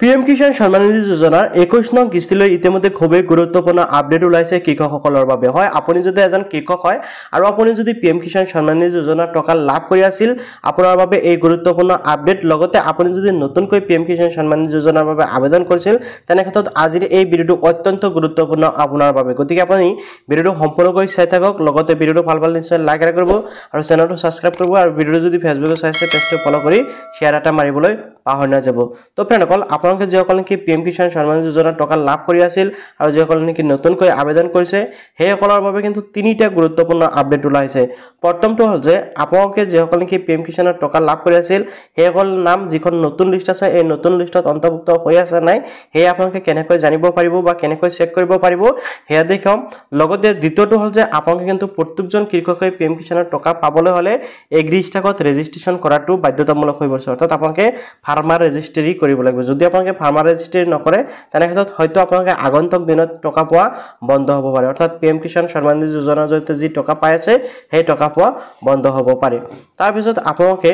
PM Kisan Samman Nidhi যোজনাৰ 21 নং কিস্তিলৈ ইতিমধ্যে খুবেই গুৰুত্বপূৰ্ণ আপডেট ওলাইছে কৃষকসকলৰ বাবে। হয়, আপুনি যদি এজন কৃষক হয় আৰু আপুনি যদি পিএম কিষাণ সম্মান নিধি যোজনাৰ টকা লাভ কৰি আছিল, আপোনাৰ বাবে এই গুৰুত্বপূৰ্ণ আপডেট। লগতে আপুনি যদি নতুনকৈ পিএম কিষাণ সম্মান নিধি যোজনাৰ বাবে আবেদন কৰিছিল, তেনে ক্ষেত্ৰত আজিৰ এই ভিডিঅ'টো অত্যন্ত গুৰুত্বপূৰ্ণ আপোনাৰ বাবে। গতিকে আপুনি ভিডিঅ'টো সম্পূৰ্ণকৈ চাই থাকক। লগতে ভিডিঅ'টো ভাল পালে নিশ্চয় লাইক কৰিব আৰু চেনেলটো ছাবস্ক্ৰাইব কৰিব আৰু ভিডিঅ'টো যদি ফেচবুকত চাইছে পেজটো ফলো কৰি শ্বেয়াৰ এটা মাৰিবলৈ পাহৰি নাযাব। তো ফ্ৰেণ্ডসকল, আপোনালোকে যিসকল নেকি পিএম কিষাণ সম্মান নিধি যোজনাৰ টকা লাভ কৰি আছিল আৰু যিসকল নেকি নতুনকৈ আবেদন কৰিছে, সেইসকলৰ বাবে কিন্তু তিনিটা গুৰুত্বপূৰ্ণ আপডেট ওলাইছে। প্ৰথমটো হ'ল যে আপোনালোকে যিসকল নেকি পিএম কিষাণৰ টকা লাভ কৰি আছিল, সেইসকল নাম যিখন নতুন লিষ্ট আছে, এই নতুন লিষ্টত অন্তৰ্ভুক্ত হৈ আছে নাই, সেয়া আপোনালোকে কেনেকৈ জানিব পাৰিব বা কেনেকৈ চেক কৰিব পাৰিব সেয়া দেখাম। লগতে দ্বিতীয়টো হ'ল যে আপোনালোকে কিন্তু প্ৰত্যেকজন কৃষকে পিএম কিষাণৰ টকা পাবলৈ হ'লে এগ্ৰি ষ্টাকত ৰেজিষ্ট্ৰেশ্যন কৰাটো বাধ্যতামূলক হৈ পৰিছে। অৰ্থাৎ আপোনালোকে ফাৰ্মাৰ ৰেজিষ্ট্ৰি কৰিব লাগিব। যদি আপোনালোকে ফাৰ্মাৰ ৰেজিষ্ট্ৰি নকৰে, তেনে ক্ষেত্ৰত হয়তো আপোনালোকে আগন্তুক দিনত টকা পোৱা বন্ধ হ'ব পাৰে। অৰ্থাৎ পিএম কিষাণ সম্মান নিধি যোজনাৰ জৰিয়তে যি টকা পাই আছে, সেই টকা পোৱা বন্ধ হ'ব পাৰে। তাৰপিছত আপোনালোকে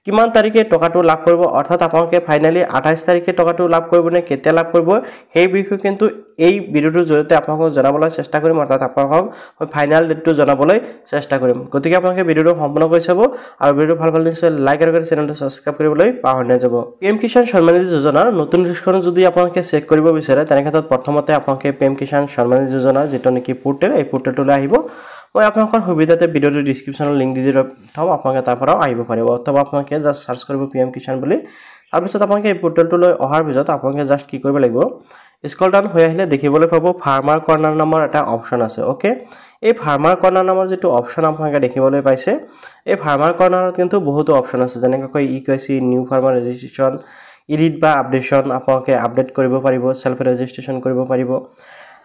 কিমান তাৰিখে টকাটো লাভ কৰিব, অৰ্থাৎ আপোনালোকে ফাইনেলি 28 তাৰিখে টকাটো লাভ কৰিব নে কেতিয়া লাভ কৰিব, সেই বিষয়ে কিন্তু এই ভিডিঅ'টোৰ জৰিয়তে আপোনালোকক জনাবলৈ চেষ্টা কৰিম। অৰ্থাৎ আপোনালোকক ফাইনেল ডেটটো জনাবলৈ চেষ্টা কৰিম। গতিকে আপোনালোকে ভিডিঅ'টো সম্পূৰ্ণ কৰি চাব আৰু ভিডিঅ'টো ভাল পালে নিশ্চয় লাইক আৰু চেনেলটো ছাবস্ক্ৰাইব কৰিবলৈ পাহৰি নাযাব। পিএম কিষাণ সম্মান নিধি যোজনাৰ নতুন লিষ্টখন যদি আপোনালোকে চেক কৰিব বিচাৰে, তেনে ক্ষেত্ৰত প্ৰথমতে আপোনালোকে পিএম কিষাণ সম্মান নিধি যোজনাৰ যিটো নেকি পোৰ্টেল, এই পোৰ্টেলটোলৈ আহিব। মই আপোনালোকৰ সুবিধাতে ভিডিঅ'টোৰ ডিছক্ৰিপশ্যনৰ লিংক দি থ'ম, আপোনালোকে তাৰ পৰাও আহিব পাৰিব। অথবা আপোনালোকে জাষ্ট চাৰ্চ কৰিব পিএম কিষাণ বুলি। তাৰপিছত আপোনালোকে এই পোৰ্টেলটোলৈ অহাৰ পিছত আপোনালোকে জাষ্ট কি কৰিব লাগিব, স্ক্ৰল ডাউন হৈ আহিলে দেখিবলৈ পাব ফাৰ্মাৰ কৰ্ণাৰ নামৰ এটা অপশ্যন আছে। অ'কে, এই ফাৰ্মাৰ কৰ্ণাৰ নামৰ যিটো অপশ্যন আপোনালোকে দেখিবলৈ পাইছে, এই ফাৰ্মাৰ কৰ্ণাৰত কিন্তু বহুতো অপশ্যন আছে, যেনেকৈ ইকুৱেচি, নিউ ফাৰ্মাৰ ৰেজিষ্ট্ৰেশ্যন, এডিট বা আপডেশ্যন আপোনালোকে আপডেট কৰিব পাৰিব, চেল্ফ ৰেজিষ্ট্ৰেশ্যন কৰিব পাৰিব।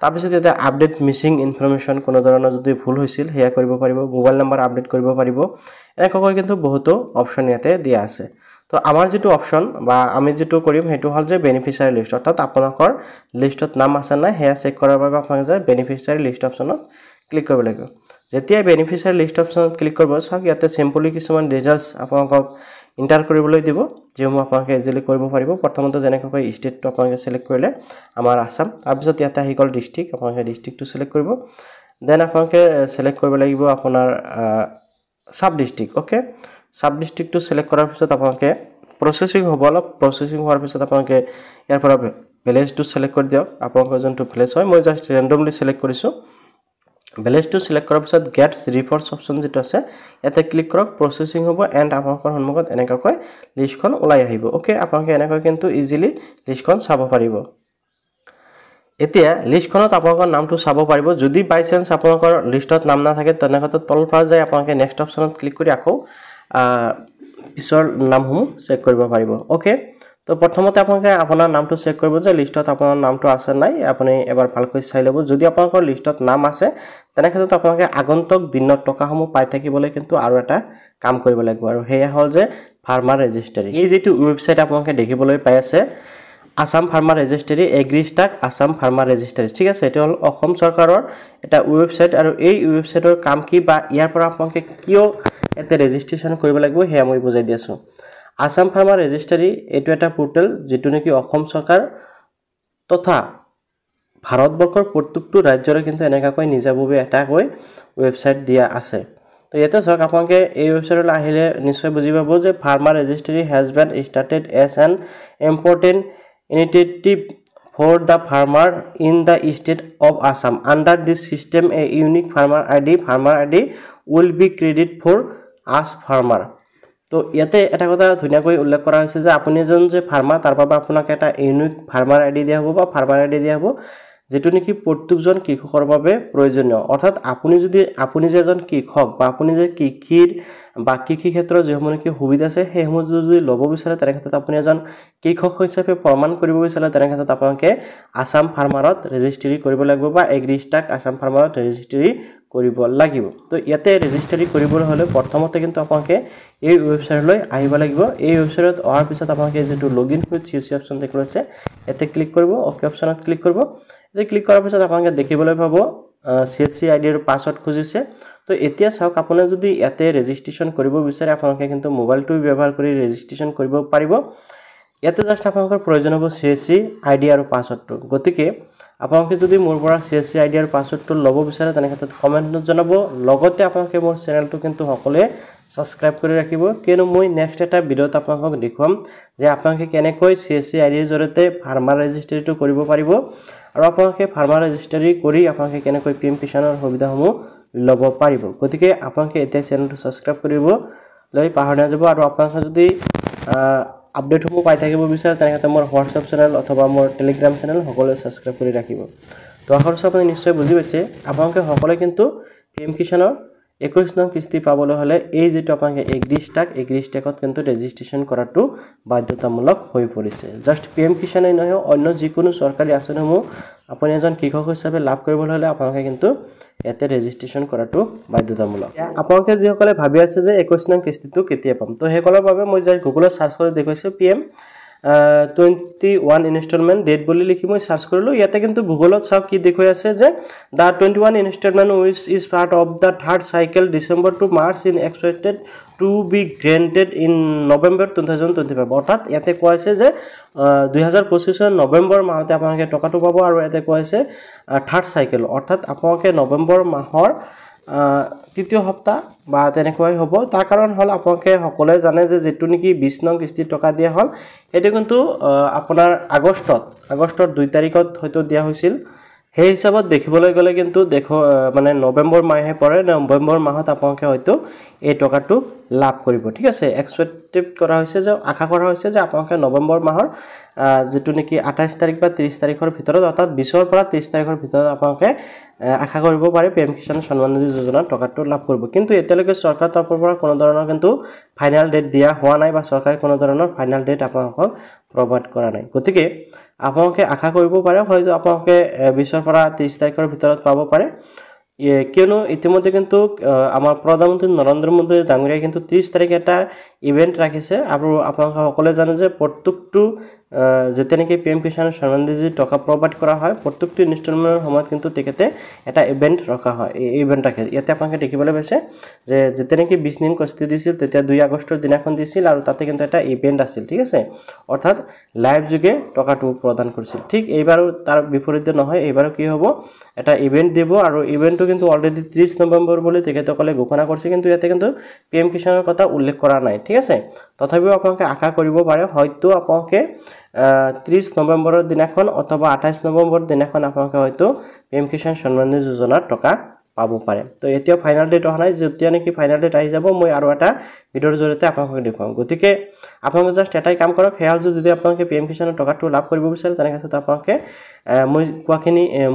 তাৰপিছত ইয়াতে আপডেট মিছিং ইনফৰমেশ্যন, কোনো ধৰণৰ যদি ভুল হৈছিল সেয়া কৰিব পাৰিব, মোবাইল নম্বৰ আপডেট কৰিব পাৰিব। এনেকৈ কিন্তু বহুতো অপশ্যন ইয়াতে দিয়া আছে। তো আমাৰ যিটো অপশ্যন বা আমি যিটো কৰিম সেইটো হ'ল যে বেনিফিচিয়াৰী লিষ্ট। অৰ্থাৎ আপোনালোকৰ লিষ্টত নাম আছে নাই সেয়া চেক কৰাৰ বাবে আপোনালোকে যে বেনিফিচিয়াৰী লিষ্ট অপশ্যনত ক্লিক কৰিব লাগিব। যেতিয়াই বেনিফিচিয়াৰী লিষ্ট অপশ্যনত ক্লিক কৰিব, চাওক ইয়াতে চিম্পলি কিছুমান ডিটেইলছ আপোনালোকক ইণ্টাৰ কৰিবলৈ দিব, যিসমূহ আপোনালোকে ইজিলি কৰিব পাৰিব। প্ৰথমতে যেনেকৈ ষ্টেটটো আপোনালোকে চিলেক্ট কৰিলে আমাৰ আসাম, তাৰপিছত ইয়াতে আহি গ'ল ডিষ্ট্ৰিক্ট, আপোনালোকে ডিষ্ট্ৰিক্টটো চিলেক্ট কৰিব। দেন আপোনালোকে চিলেক্ট কৰিব লাগিব আপোনাৰ সাব ডিষ্ট্ৰিক্ট। অ'কে, সাব ডিষ্ট্ৰিক্টটো চিলেক্ট কৰাৰ পিছত আপোনালোকে প্ৰচেছিং হ'ব, অলপ প্ৰচেছিং হোৱাৰ পিছত আপোনালোকে ইয়াৰ পৰা ভিলেজটো চিলেক্ট কৰি দিয়ক, আপোনালোকৰ যোনটো ভিলেজ হয়। মই জাষ্ট ৰেণ্ডমলি চিলেক্ট কৰিছোঁ। ভিলেজটো চিলেক্ট কৰাৰ পিছত গেট ৰিপৰ্টছ অপশ্যন যিটো আছে, ইয়াতে ক্লিক কৰক, প্ৰচেছিং হ'ব এণ্ড আপোনালোকৰ সন্মুখত এনেকুৱাকৈ লিষ্টখন ওলাই আহিব। অ'কে, আপোনালোকে এনেকৈ কিন্তু ইজিলি লিষ্টখন চাব পাৰিব। এতিয়া লিষ্টখনত আপোনালোকৰ নামটো চাব পাৰিব। যদি বাই চান্স আপোনালোকৰ লিষ্টত নাম নাথাকে, তেনেক্ষেত্ৰত তলৰ পৰা যায় আপোনালোকে নেক্সট অপশ্যনত ক্লিক কৰি আকৌ পিছৰ নামসমূহ চেক কৰিব পাৰিব। অ'কে, তো প্ৰথমতে আপোনালোকে আপোনাৰ নামটো চেক কৰিব যে লিষ্টত আপোনাৰ নামটো আছে নাই, আপুনি এবাৰ ভালকৈ চাই ল'ব। যদি আপোনালোকৰ লিষ্টত নাম আছে, তেনেক্ষেত্ৰত আপোনালোকে আগন্তুক দিনত টকাসমূহ পাই থাকিবলৈ কিন্তু আৰু এটা কাম কৰিব লাগিব, আৰু সেয়া হ'ল যে ফাৰ্মাৰ ৰেজিষ্ট্ৰি। এই যিটো ৱেবছাইট আপোনালোকে দেখিবলৈ পাই আছে, Assam farmer registry, agri struck Assam farmer registry, ঠিক আছে। এইটো হ'ল অসম চৰকাৰৰ এটা ৱেবছাইট, আৰু এই ৱেবছাইটৰ কাম কি বা ইয়াৰ পৰা আপোনালোকে কিয় ইয়াতে ৰেজিষ্ট্ৰেশ্যন কৰিব লাগিব সেয়া মই বুজাই দি আছোঁ। আসাম ফাৰ্মাৰ ৰেজিষ্ট্ৰি এইটো এটা পোৰ্টেল যিটো নেকি অসম চৰকাৰ তথা ভাৰতবৰ্ষৰ প্ৰত্যেকটো ৰাজ্যৰে কিন্তু এনেকুৱাকৈ নিজাববীয়া এটাকৈ ৱেবছাইট দিয়া আছে। তো ইয়াতে চাওক, আপোনালোকে এই ৱেবছাইটলৈ আহিলে নিশ্চয় বুজি পাব যে farmer registry has been started as an important initiative for the farmer in the state of Assam. Under this system, a unique farmer ID will be credited for us farmer. তো ইয়াতে এটা কথা ধুনীয়াকৈ উল্লেখ কৰা হৈছে যে আপুনি এজন যে ফাৰ্মাৰ, তাৰ বাবে আপোনাক এটা ইউনিক ফাৰ্মাৰ আইডি দিয়া হ'ব বা ফাৰ্মাৰ আইডি দিয়া হ'ব, যেটো নেকি প্ৰত্যেকজন কৃষকৰ বাবে প্ৰয়োজনীয়। অৰ্থাৎ আপুনি যে এজন কৃষক বা আপুনি যে কৃষি ক্ষেত্ৰৰ যিসমূহ নেকি সুবিধা আছে, সেইসমূহ যদি ল'ব বিচাৰে, তেনে ক্ষেত্ৰত আপুনি এজন কৃষক হিচাপে প্ৰমাণ কৰিব বিচাৰে, তেনে ক্ষেত্ৰত আপোনালোকে আসাম ফাৰ্মাৰত ৰেজিষ্ট্ৰি কৰিব লাগিব বা এগ্ৰি ষ্টাক আসাম ফাৰ্মাৰত ৰেজিষ্ট্ৰি কৰিব লাগিব। তো ইয়াতে ৰেজিষ্ট্ৰি কৰিবলৈ হ'লে প্ৰথমতে কিন্তু আপোনালোকে এই ৱেবছাইটলৈ আহিব লাগিব। এই ৱেবছাইটত অহাৰ পিছত আপোনালোকে যিটো লগইন উইথ চিএছচি অপশ্যন দেখুৱাইছে, ইয়াতে ক্লিক কৰিব, অ'কে অপশ্যনত ক্লিক কৰিব। এই ক্লিক কৰাৰ পিছত আপোনালোকে দেখিবলৈ পাব চিএছচি আইডি আৰু পাছৱৰ্ড খুজিছে। তো এতিয়া চাওক, আপুনি যদি ইয়াতে ৰেজিষ্ট্ৰেশ্যন কৰিব বিচাৰে, আপোনালোকে কিন্তু মোবাইলটো ব্যৱহাৰ কৰি ৰেজিষ্ট্ৰেশ্যন কৰিব পাৰিব। ইয়াতে জাষ্ট আপোনালোকৰ প্ৰয়োজন হ'ব CSC ID আৰু পাছৱৰ্ডটো গতিকে আপোনালোকে যদি মোৰ পৰা CSC ID আৰু পাছৱৰ্ডটো ল'ব বিচাৰে তেনে ক্ষেত্ৰত কমেণ্টত জনাব লগতে আপোনালোকে মোৰ চেনেলটো কিন্তু সকলোৱে সাবস্ক্ৰাইব কৰি ৰাখিব কিয়নো মই নেক্সট এটা ভিডিঅ'ত আপোনালোকক দেখুৱাম যে আপোনালোকে কেনেকৈ CSC ID ৰ জৰিয়তে ফাৰ্মাৰ ৰেজিষ্ট্ৰিটো কৰিব পাৰিব আৰু আপোনালোকে ফাৰ্মাৰ ৰেজিষ্ট্ৰি কৰি আপোনালোকে কেনেকৈ PM কিষাণৰ সুবিধাসমূহ ল'ব পাৰিব গতিকে আপোনালোকে এতিয়া চেনেলটো সাবস্ক্ৰাইব কৰিব লৈ পাহৰি নাযাব আৰু আপোনালোকে যদি আপডেটসমূহ পাই থাকিব বিচাৰে তেনে ক্ষেত্ৰত মোৰ WhatsApp চেনেল অথবা মোৰ Telegram চেনেল সকলোৱে সাবস্ক্ৰাইব কৰি ৰাখিব তো আশা কৰিছো আপুনি নিশ্চয় বুজি পাইছে আপোনালোকে সকলোৱে কিন্তু PM কিষাণৰ 21 নং কিস্তি পাবলৈ হলে এই যেটো আপোনালোকে এগ্ৰি স্ট্যাকত কিন্তু ৰেজিষ্ট্ৰেচন কৰাটো বাধ্যতামূলক হৈ পৰিছে জাস্ট PM কিষাণই নহয় অন্য যিকোনো চৰকাৰী আঁচনিসমূহ আপুনি এজন কৃষক হিচাপে লাভ কৰিবলৈ হলে আপোনালোকে কিন্তু এতে ৰেজিষ্ট্ৰেচন কৰাটো বাধ্যতামূলক আপোনালোকে যিসকলে ভাবি আছে যে 21 নং কিস্তিটো কেতিয়া পাম তো হেকলৰ বাবে মই জাস্ট গুগলত সাৰ্চ কৰি দেখুৱাইছো PM 21 ইনস্টলমেন্ট ডেট বুলি লিখি মই সাৰ্চ কৰিলো ইয়াতে কিন্তু গুগলত সব কি দেখুৱাই আছে যে দা 21 instalment which is part of the third cycle December to March in expected to be granted in November 2025 অৰ্থাৎ ইয়াতে কোৱা আছে যে 2025 নৱেম্বৰ মাহতে আপোনালোকে টকাটো পাব আৰু ইয়াতে কোৱা আছে থাৰ্ড সাইকেল অৰ্থাৎ আপোনালোকে নৱেম্বৰ মাহৰ তৃতীয় সপ্তাহ বা তেনেকৈ হ'ব তাৰ কাৰণ হল আপোনালোকে সকলোৱে জানে যে যেটো নেকি 20 নং কিস্তি টকা দিয়া হল এটো কিন্তু আপোনাৰ আগষ্টৰ 2 তাৰিখত হয়তো দিয়া হৈছিল সেই হিচাপত দেখিবলৈ গলে কিন্তু দেখো মানে নৱেম্বৰ মাহে পৰে নৱেম্বৰ মাহত আপোনালোকে হয়তো এই টকাটো লাভ কৰিব ঠিক আছে এক্সপেক্টেড কৰা হৈছে যে আশা কৰা হৈছে যে আপোনালোকে নৱেম্বৰ মাহৰ যেটো নেকি 28 তাৰিখ বা 30 তাৰিখৰ ভিতৰত অৰ্থাৎ 20 ৰ পৰা 30 তাৰিখৰ ভিতৰত আপোনালোকে আশা কৰিব পাৰে PM কিষাণ সন্মান নিধি যোজনা টকাটো লাভ কৰিব কিন্তু এতিয়ালৈকে চৰকাৰ তৰফৰ পৰা কোনো ধৰণৰ কিন্তু ফাইনাল ডেট দিয়া হোৱা নাই বা চৰকাৰে কোনো ধৰণৰ ফাইনাল ডেট আপোনালোকক প্ৰভাইড কৰা নাই গতিকে আপোনালোকে আশা কৰিব পাৰে হয়তো আপোনালোকে 20 ৰ পৰা 30 তাৰিখৰ ভিতৰত পাব পাৰে কিয়নো ইতিমধ্যে কিন্তু আমাৰ প্ৰধানমন্ত্ৰী নৰেন্দ্ৰ মোদী ডাঙৰীয়া কিন্তু 30 তাৰিখে এটা ইভেন্ট ৰাখিছে আৰু আপোনালোকে সকলোৱে জানে যে প্ৰত্যেকটো যেতে নেকি PM কিষাণৰ সন্মান নিধি টকা প্ৰভাইড কৰা হয় প্ৰত্যেকটো ইনস্টলমেন্টৰ সময়ত কিন্তু তেখেতে এটা ইভেন্ট ৰখা হয় এই ইভেন্ট ৰাখে ইয়াতে আপোনালোকে দেখিবলৈ পাইছে যে যেতে নেকি 20 দিন কিস্তি দিছিল তেতিয়া 2 আগষ্টৰ দিনাখন দিছিল আৰু তাতে কিন্তু এটা ইভেন্ট আছিল ঠিক আছে অৰ্থাৎ লাইভ যোগে টকাটো প্ৰদান কৰিছিল ঠিক এইবাৰো তাৰ বিপৰীতে নহয় এইবাৰো কি হ'ব এটা ইভেন্ট দিব আৰু ইভেন্টটো কিন্তু অলৰেডি 30 নৱেম্বৰ বুলি তেখেতসকলে ঘোষণা কৰিছে কিন্তু ইয়াতে কিন্তু PM কিষাণৰ কথা উল্লেখ কৰা নাই ঠিক আছে তথাপিও আপোনালোকে আশা কৰিব পাৰে হয়তো আপোনালোকে 30 নৱেম্বৰৰ দিনাখন অথবা 28 নৱেম্বৰৰ দিনাখন আপোনালোকে হয়তো PM কিষাণ সন্মান নিধি যোজনাৰ টকা পাব পাৰে তো এতিয়া ফাইনাল ডেট অহা নাই যেতিয়া নেকি ফাইনাল ডেট আহি যাব মই আৰু এটা ভিডিওৰ জৰিয়তে আপোনালোকক দেখুৱাম গতিকে আপোনালোকে জাস্ট এটাই কাম কৰক হেয়াল যদি আপোনালোকে PM কিষাণৰ টকাটো লাভ কৰিব বিচাৰে তেনে ক্ষেত্ৰত আপোনালোকে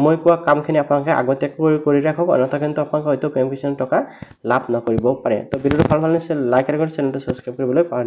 মই কোৱা কামখিনি আপোনালোকে আগতীয়াকৈ কৰি ৰাখক অন্যথা কিন্তু আপোনালোকে হয়তো PM কিষাণৰ টকা লাভ নকৰিব পাৰে তো ভিডিওটো ভাল লাগিলে লাইক আৰু চেনেলটো সাবস্ক্ৰাইব কৰিবলৈ পাহৰি